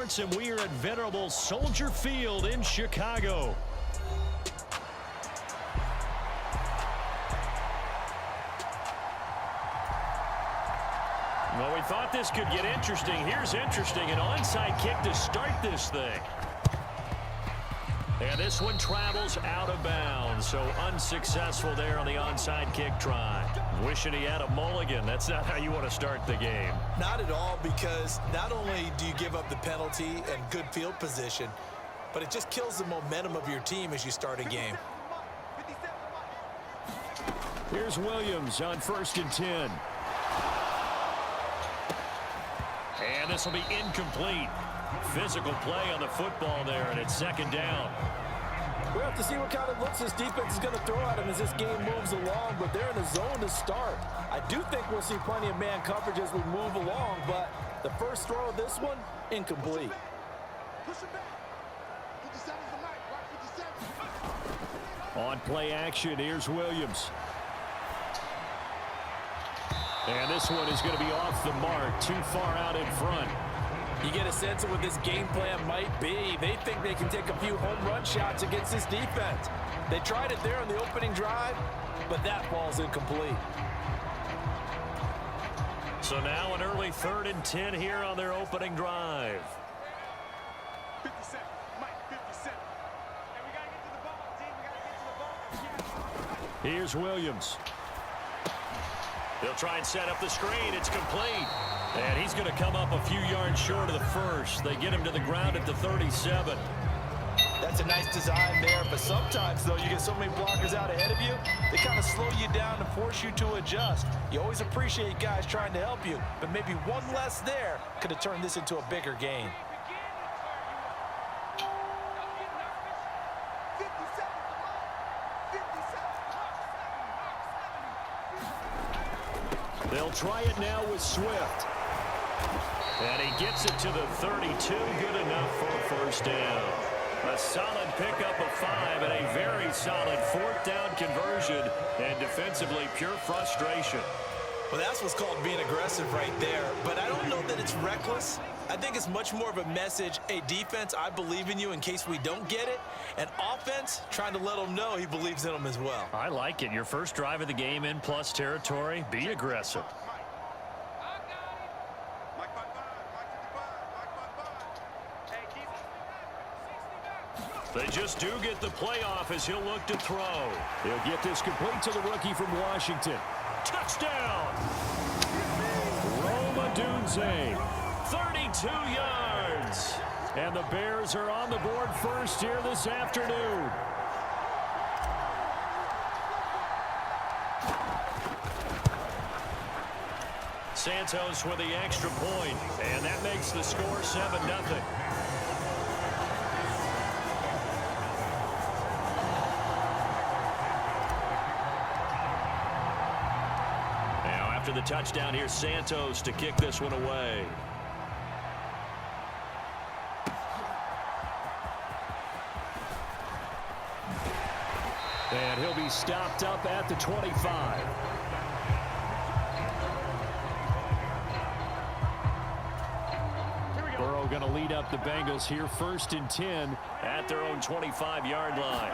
Sports, and we are at venerable Soldier Field in Chicago. Well, we thought this could get interesting. Here's interesting, an onside kick to start this thing. And this one travels out of bounds, so unsuccessful there on the onside kick try. Wishing he had a mulligan. That's not how you want to start the game. Not at all, because not only do you give up the penalty and good field position, but it just kills the momentum of your team as you start a game. Here's Williams on 1st and 10. And this will be incomplete. Physical play on the football there, and it's 2nd down. We'll have to see what kind of looks this defense is going to throw at him as this game moves along, but they're in a zone to start. I do think we'll see plenty of man coverage as we move along, but the first throw of this one, incomplete. On play action, here's Williams. And this one is going to be off the mark, too far out in front. You get a sense of what this game plan might be. They think they can take a few home run shots against this defense. They tried it there on the opening drive, but that ball's incomplete. So now an early 3rd and 10 here on their opening drive. 57, Mike, 57. And we got to get to the ball, team. We got to get to the ball. Here's Williams. They'll try and set up the screen. It's complete. And he's going to come up a few yards short of the first. They get him to the ground at the 37. That's a nice design there, but sometimes, though, you get so many blockers out ahead of you, they kind of slow you down and force you to adjust. You always appreciate guys trying to help you, but maybe one less there could have turned this into a bigger game. They'll try it now with Swift. And he gets it to the 32. Good enough for a 1st down. A solid pickup of 5 and a very solid 4th down conversion. And defensively, pure frustration. Well, that's what's called being aggressive right there. But I don't know that it's reckless. I think it's much more of a message, hey, defense, I believe in you in case we don't get it. And offense, trying to let them know he believes in them as well. I like it. Your first drive of the game in plus territory. Be aggressive. They just do get the playoff as he'll look to throw. He'll get this complete to the rookie from Washington. Touchdown! Rome Odunze, 32 yards. And the Bears are on the board first here this afternoon. Santos with the extra point, and that makes the score 7-0. After the touchdown, here's Santos to kick this one away. And he'll be stopped up at the 25. Burrow going to lead up the Bengals here 1st and 10 at their own 25-yard line.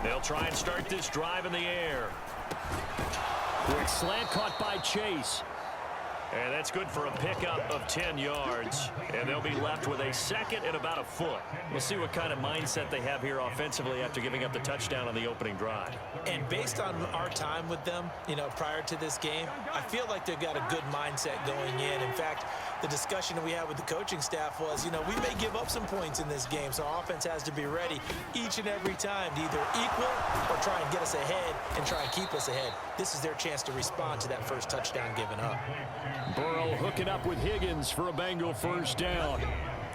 They'll try and start this drive in the air. Quick slant caught by Chase. And that's good for a pickup of 10 yards. And they'll be left with a 2nd and about a foot. We'll see what kind of mindset they have here offensively after giving up the touchdown on the opening drive. And based on our time with them, prior to this game, I feel like they've got a good mindset going in. In fact, the discussion that we had with the coaching staff was, we may give up some points in this game, so our offense has to be ready each and every time to either equal or try and get us ahead and try and keep us ahead. This is their chance to respond to that first touchdown given up. Burrow hooking up with Higgins for a Bengal 1st down.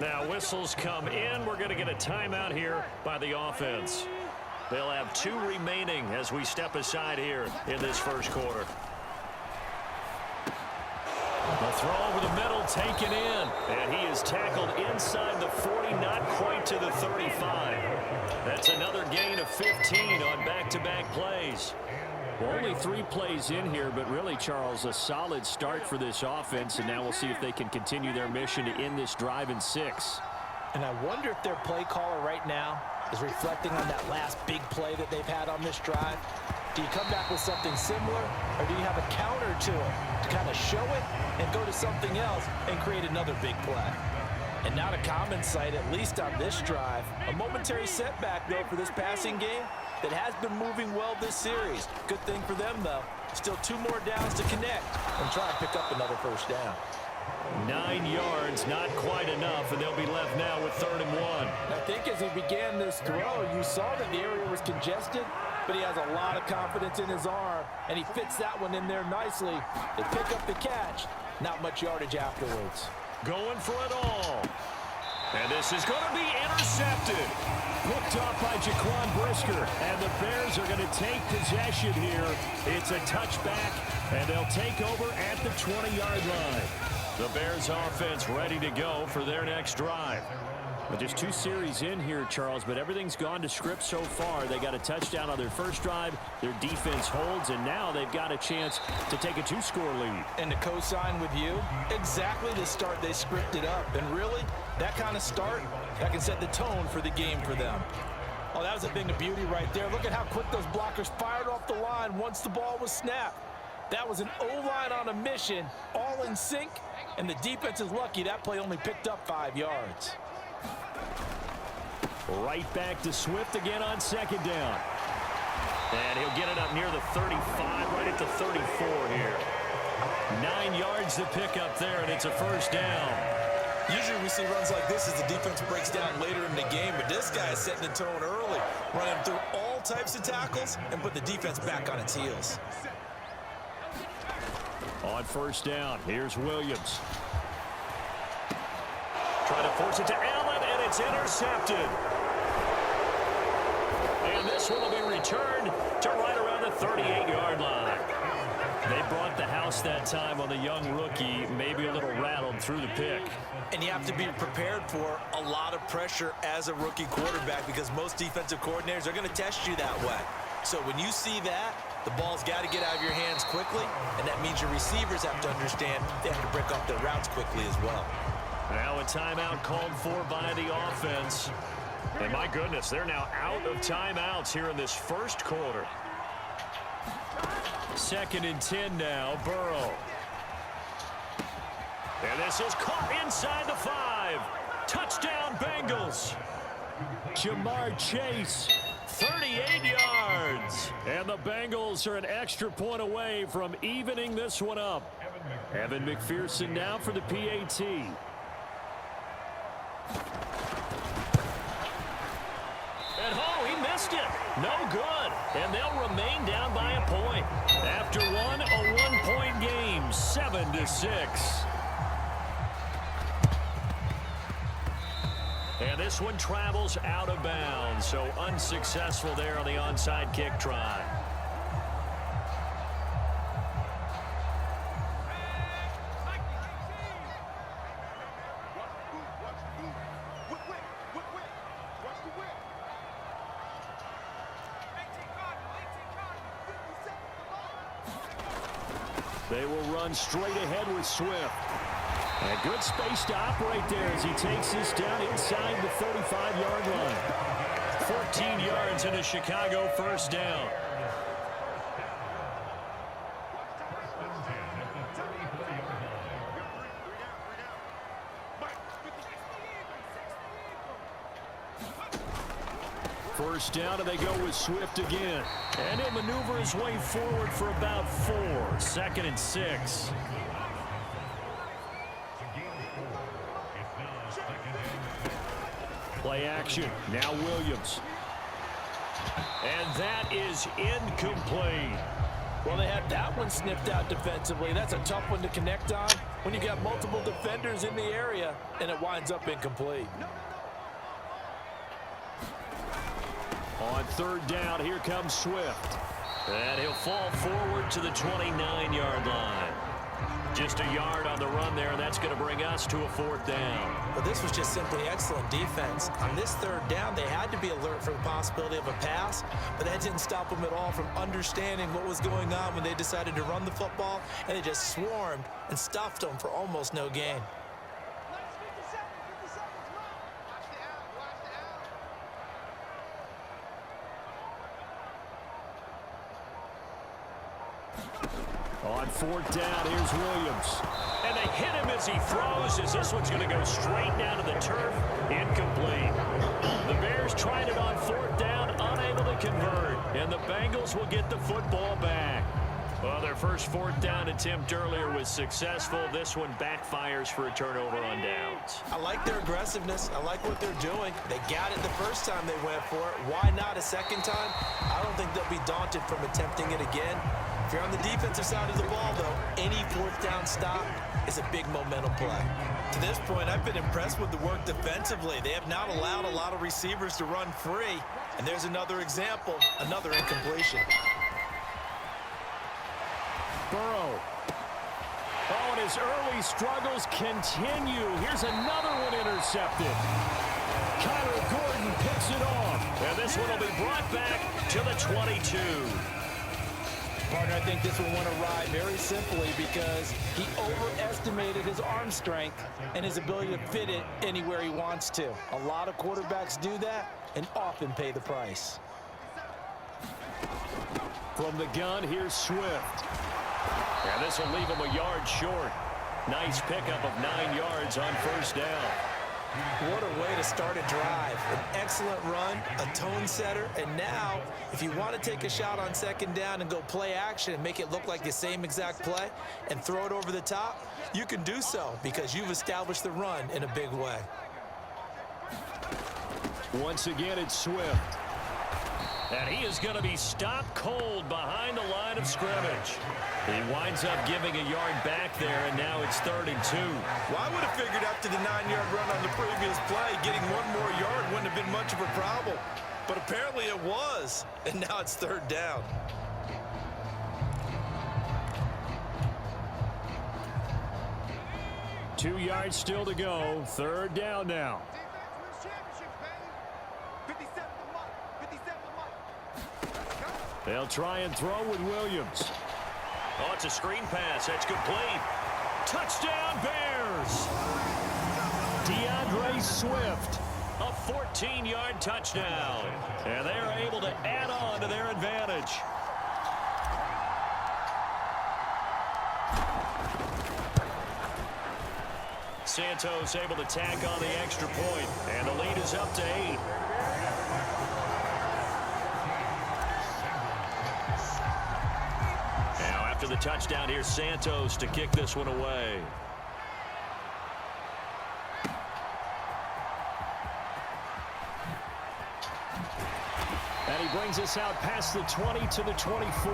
Now whistles come in. We're going to get a timeout here by the offense. They'll have 2 remaining as we step aside here in this first quarter. The throw over the middle taken in. And he is tackled inside the 40, not quite to the 35. That's another gain of 15 on back-to-back plays. Well, only 3 plays in here, but really, Charles, a solid start for this offense, and now we'll see if they can continue their mission to end this drive in 6. And I wonder if their play caller right now is reflecting on that last big play that they've had on this drive. Do you come back with something similar, or do you have a counter to it to kind of show it and go to something else and create another big play? And not a common sight, at least on this drive. A momentary setback, though, for this passing game that has been moving well this series. Good thing for them, though. Still 2 more downs to connect and try and pick up another first down. 9 yards, not quite enough, and they'll be left now with 3rd and 1. I think as he began this throw, you saw that the area was congested, but he has a lot of confidence in his arm, and he fits that one in there nicely. They pick up the catch, not much yardage afterwards. Going for it all. And this is going to be intercepted. Picked off by Jaquan Brisker. And the Bears are going to take possession here. It's a touchback, and they'll take over at the 20-yard line. The Bears offense ready to go for their next drive. But just 2 series in here, Charles, but everything's gone to script so far. They got a touchdown on their first drive. Their defense holds, and now they've got a chance to take a 2-score lead. And to co-sign with you, exactly the start they scripted up. And really, that kind of start, that can set the tone for the game for them. Oh, that was a thing of beauty right there. Look at how quick those blockers fired off the line once the ball was snapped. That was an O-line on a mission, all in sync, and the defense is lucky that play only picked up 5 yards. Right back to Swift again on 2nd down. And he'll get it up near the 35, right at the 34 here. 9 yards to pick up there, and it's a first down. Usually we see runs like this as the defense breaks down later in the game, but this guy is setting the tone early, running through all types of tackles and put the defense back on its heels. On 1st down, here's Williams. Trying to force it to Allen, and it's intercepted. And this one will be returned to right around the 38-yard line. They brought the house that time on the young rookie, maybe a little rattled through the pick. And you have to be prepared for a lot of pressure as a rookie quarterback because most defensive coordinators are going to test you that way. So when you see that, the ball's got to get out of your hands quickly, and that means your receivers have to understand they have to break off their routes quickly as well. Now a timeout called for by the offense. And my goodness, they're now out of timeouts here in this first quarter. 2nd and 10 now, Burrow. And this is caught inside the 5. Touchdown, Bengals. Jamar Chase. 38 yards. And the Bengals are an extra point away from evening this one up. Evan McPherson now for the PAT. And oh, he missed it. No good. And they'll remain down by a point. After one, a 1-point game, 7-6. And this one travels out of bounds, so unsuccessful there on the onside kick try. They will run straight ahead with Swift. And good space to operate there as he takes this down inside the 35-yard line. 14 yards in a Chicago first down. First down, and they go with Swift again. And he'll maneuver his way forward for about 4. 2nd and 6. Play action. Now Williams. And that is incomplete. Well, they had that one snipped out defensively. That's a tough one to connect on when you got multiple defenders in the area, and it winds up incomplete. On 3rd down, here comes Swift. And he'll fall forward to the 29-yard line. Just a yard on the run there, and that's going to bring us to a 4th down. But this was just simply excellent defense. On this 3rd down, they had to be alert for the possibility of a pass, but that didn't stop them at all from understanding what was going on when they decided to run the football, and they just swarmed and stuffed them for almost no gain. on fourth down. Here's Williams. And they hit him as he throws, as this one's going to go straight down to the turf. Incomplete. The Bears tried it on fourth down, unable to convert. And the Bengals will get the football back. Well, their first fourth down attempt earlier was successful. This one backfires for a turnover on downs. I like their aggressiveness. I like what they're doing. They got it the first time they went for it. Why not a second time? I don't think they'll be daunted from attempting it again. If you're on the defensive side of the ball, though, any fourth down stop is a big momentum play. To this point, I've been impressed with the work defensively. They have not allowed a lot of receivers to run free. And there's another example, another incompletion. Burrow. Oh, and his early struggles continue. Here's another one intercepted. Kyler Gordon picks it off. And this one will be brought back to the 22. Partner, I think this one went awry very simply because he overestimated his arm strength and his ability to fit it anywhere he wants to. A lot of quarterbacks do that and often pay the price. From the gun, here's Swift. And this will leave him a yard short. Nice pickup of 9 yards on first down. What a way to start a drive. An excellent run, a tone setter, and now, if you want to take a shot on second down and go play action and make it look like the same exact play and throw it over the top, you can do so because you've established the run in a big way. Once again, it's Swift. And he is going to be stopped cold behind the line of scrimmage. He winds up giving a yard back there, and now it's 3rd and 2. Well, I would have figured after the 9-yard run on the previous play, getting one more yard wouldn't have been much of a problem. But apparently it was, and now it's 3rd down. Two yards still to go. 3rd down now. They'll try and throw with Williams. Oh, it's a screen pass. That's complete. Touchdown, Bears! DeAndre Swift. A 14-yard touchdown. And they are able to add on to their advantage. Santos able to tack on the extra point. And the lead is up to 8. After the touchdown, here's Santos to kick this one away. And he brings us out past the 20 to the 24.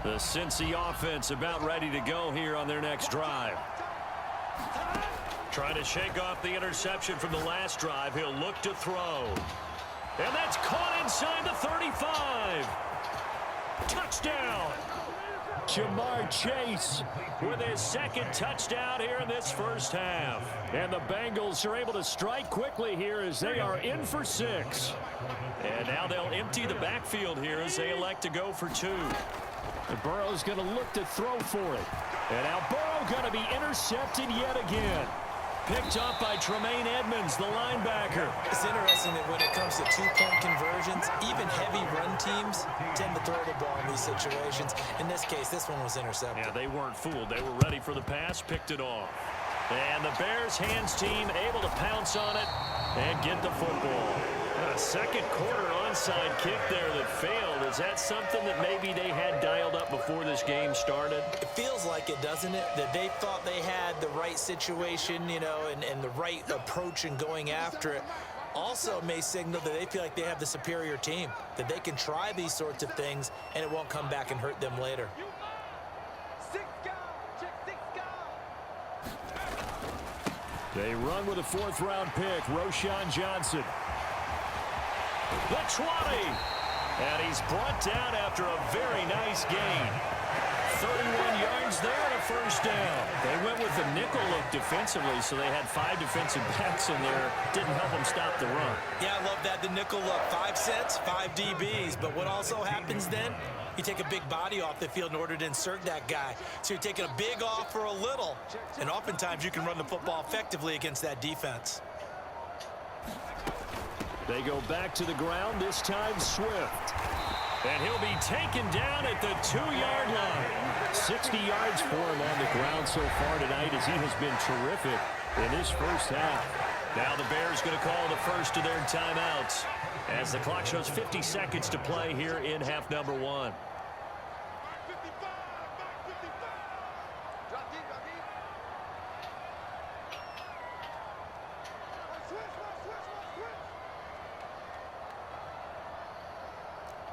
The Cincy offense about ready to go here on their next drive. Trying to shake off the interception from the last drive. He'll look to throw. And that's caught inside the 35. Touchdown. Jamar Chase with his second touchdown here in this first half. And the Bengals are able to strike quickly here as they are in for 6. And now they'll empty the backfield here as they elect to go for 2. And Burrow's going to look to throw for it. And now Burrow going to be intercepted yet again. Picked up by Tremaine Edmonds, the linebacker. It's interesting that when it comes to two-point conversions, even heavy run teams tend to throw the ball in these situations. In this case, this one was intercepted. Yeah, they weren't fooled. They were ready for the pass, picked it off. And the Bears hands team able to pounce on it and get the football. A second quarter onside kick there that failed. Is that something that maybe they had dialed up before this game started? It feels like it, doesn't it? That they thought they had the right situation, you know, and the right approach in going after it. Also may signal that they feel like they have the superior team, that they can try these sorts of things and it won't come back and hurt them later. They run with a 4th-round pick, Roschon Johnson. The 20. And he's brought down after a very nice gain. 31 yards there and a first down. They went with the nickel look defensively, so they had 5 defensive backs in there. Didn't help them stop the run. Yeah, I love that, the nickel look. 5 sets, 5 DBs. But what also happens then, you take a big body off the field in order to insert that guy. So you're taking a big off for a little. And oftentimes you can run the football effectively against that defense. They go back to the ground, this time Swift. And he'll be taken down at the 2-yard line. 60 yards for him on the ground so far tonight as he has been terrific in this first half. Now the Bears going to call the first of their timeouts as the clock shows 50 seconds to play here in half number 1.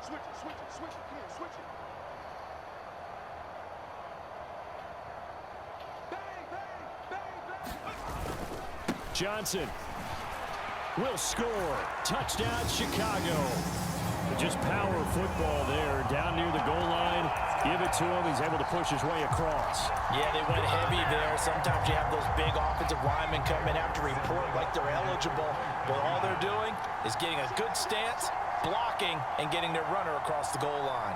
Switch it, come on, switch it. Bang, bang, bang, bang. Johnson will score. Touchdown, Chicago. Just power football there down near the goal line. Give it to him. He's able to push his way across. Yeah, they went heavy there. Sometimes you have those big offensive linemen come in after report like they're eligible, but all they're doing is getting a good stance, blocking, and getting their runner across the goal line.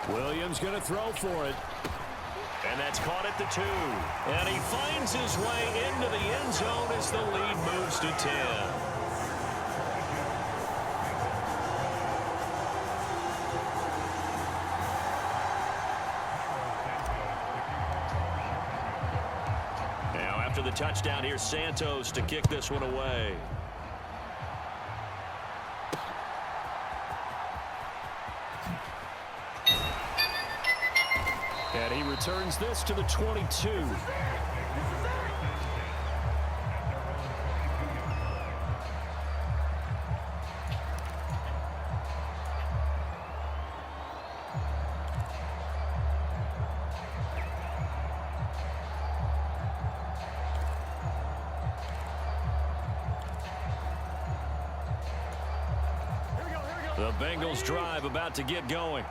Williams going to throw for it. And that's caught at the 2. And he finds his way into the end zone as the lead moves to 10. Now after the touchdown, here's Santos to kick this one away. And he returns this to the 22. The Bengals drive about to get going.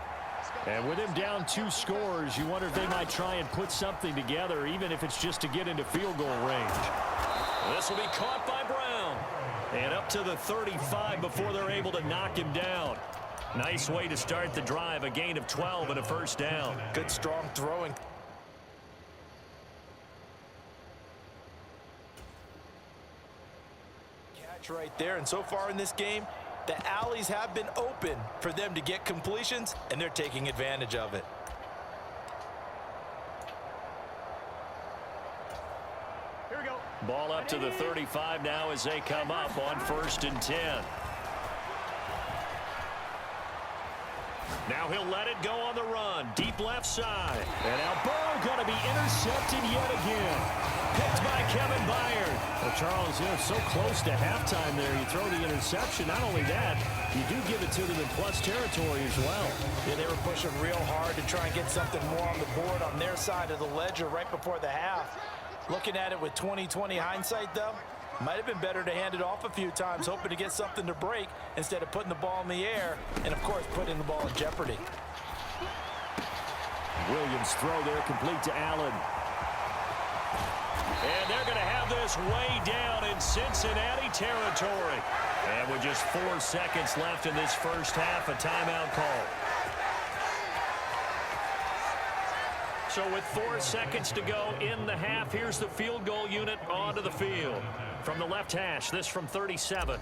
And with him down 2 scores, you wonder if they might try and put something together, even if it's just to get into field goal range. This will be caught by Brown. And up to the 35 before they're able to knock him down. Nice way to start the drive, a gain of 12 and a first down. Good, strong throwing. Catch right there, and so far in this game, the alleys have been open for them to get completions, and they're taking advantage of it. Here we go. Ball up to the 35 now as they come up on 1st and 10. Now he'll let it go on the run. Deep left side. And now Burrow going to be intercepted yet again. Picked by Kevin Byard. Well, Charles, so close to halftime there. You throw the interception. Not only that, you do give it to them in plus territory as well. Yeah, they were pushing real hard to try and get something more on the board on their side of the ledger right before the half. Looking at it with 20/20 hindsight, though, might have been better to hand it off a few times, hoping to get something to break instead of putting the ball in the air and, of course, putting the ball in jeopardy. Williams throw there complete to Allen. And they're going to have this way down in Cincinnati territory. And with just 4 seconds left in this first half, a timeout call. So with 4 seconds to go in the half, here's the field goal unit onto the field. From the left hash, this from 37.